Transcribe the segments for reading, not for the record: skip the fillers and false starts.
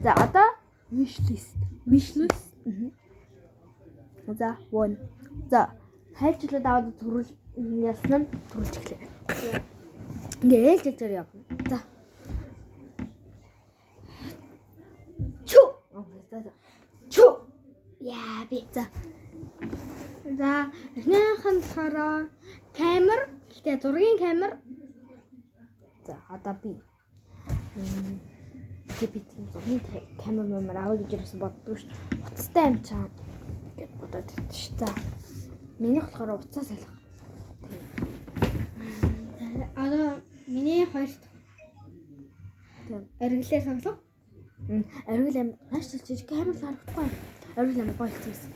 За одоо Wishlist. За 1. За хайлчлаад аваад төрүүл ясна нь төрүүлж эхлэв. Ингээ ээлжлэлээр явна. За. Чу. Чу. Яа би. За. Эхнийхэн болохоор камер. Гэтэ зургийн камер. За одоо би. Би зургийн камер нэмэр авах гэж юусэн боддгоо шүү. Уцтай юм чам. Гэт бодоод байт ш. За. Миний болохоор уцаа салах. Одоо миний хоёр арилглаа сонглоо. Арил амир нааш чиж камер харахгүй. Арил амир гоё хэлсэн.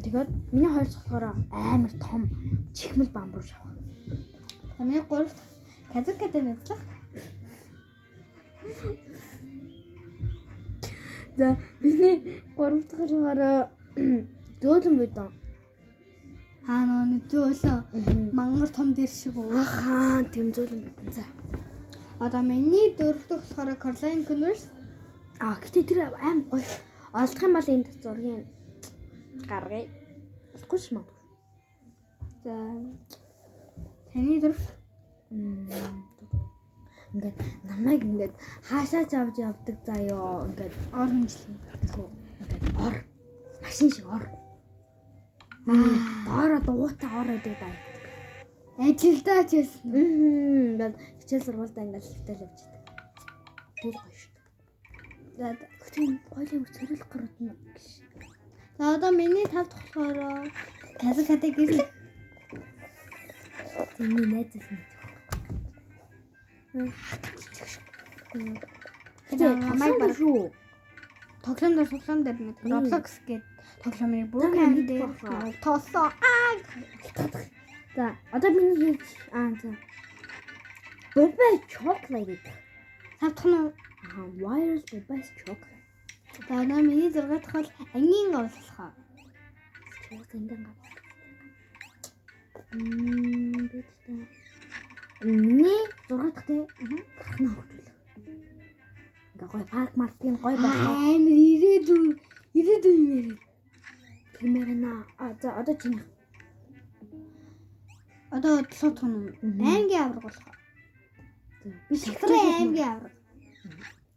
Тэгээд миний хоёр болохоор амар том чихмэл бамбуу шавах. Хамгийн гуравт казакатай нэтлэх. За миний гуравт болохоор зөөлөн бидон. Нөө зөөлөн мангар том дээр шиг уу. Тийм зөөлөн бидон. За. Одоо миний дөрөвт болохоор Caroline Converse. Гэтээ тэр аим гоё. Олдох юм бол энд зургийн гаргая. Олохгүй ш маа. За. Таны дөрөвт ингээд намайг ингээд хаашаач авч явдаг заяо. Ингээд ор хэмжлэн. Ингээд ор. Машин шиг ор. Доороо дугуйтай ор гэдэг даа. Ажилдаа ч байсан. Ингээд хичээл сургуультай ингээд хөвтөл явж байдаг. Тэр гоё шүү. За хөтөн гоёлын цэрэл гарна гэж. За одоо миний тавд болохоор казакатай гэрлээ. Миний найз байсан. Намайг баг шүү. Тоглоом дээр нэг Roblox гэдэг тоглоомыг бүгд дээр тоосоо. За одоо миний за. Бобай chocolate. Тавдах нь Wild Bobby's chocolate. за одоо миний 6 дахь бол ангийн овлохоо. Chocolate миний 6 дахь гарахна хөвтөл. Ингээ гоё парк мартын гоё байна. Амар ирээдүй юм яриа. Примерно за одоо чинь одоо 7 дахь нь аймгийн авраг болох. Би Шатрын аймгийн авраг.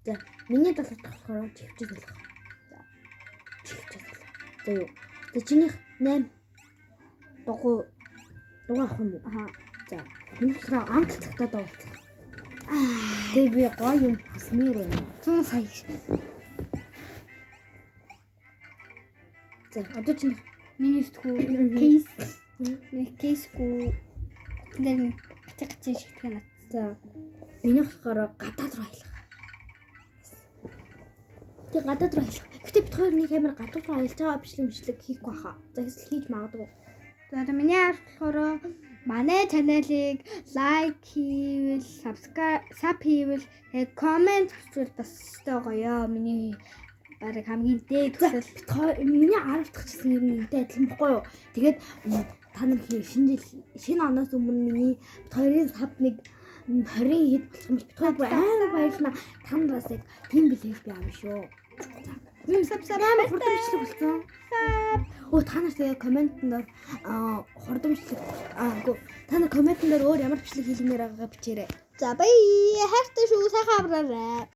За миний 7 дахь болохоор чихчээ болох. За чихчээ болох. За юу. За чинийх 8 дугуй авах юм уу? За миний болохоор амт цагтаа дуулах. Тэгээ би гоё юм хүсмээр байна. 100 сая. За одоо чинь Миний сэтгүү кейс. Нэг кейсгүй. Тэр нэг гацгацэн шигтгэн нат. за миний болохоор гадаад руу аялах. Тэг гадаад руу аялах. Гэтэ бид хоёр нэг амар гадаад руу аялж байгаа бичлэг хийхгүй хаа. За эсвэл хийж магадгүй. За одоо миний ард болохоор манай чаналыг лайк хийвэл, саб хийвэл, комент бичвэл бас өстой гоё. Миний бараг хамгийн дээд төсөл. Миний 10 дахь гэсэн юм үнэтэй адилхан баггүй юу? Тэгээд та нар шинэ оноос өмнө миний хоёрын саб нэг 20 хэд болох юм бит хоёр амар баярлна. Та нараас яг тийм билээ би аав шүү. Саб амар хурдамжлаг болсон. Та нар тэгээ комментэнд хурдамжлаг үгүй та нар комментэнд өөр ямар бичлэг хийлгэнээр байгаагаа бичээрэй. За баяа хайртай шүү сайхан авраарай.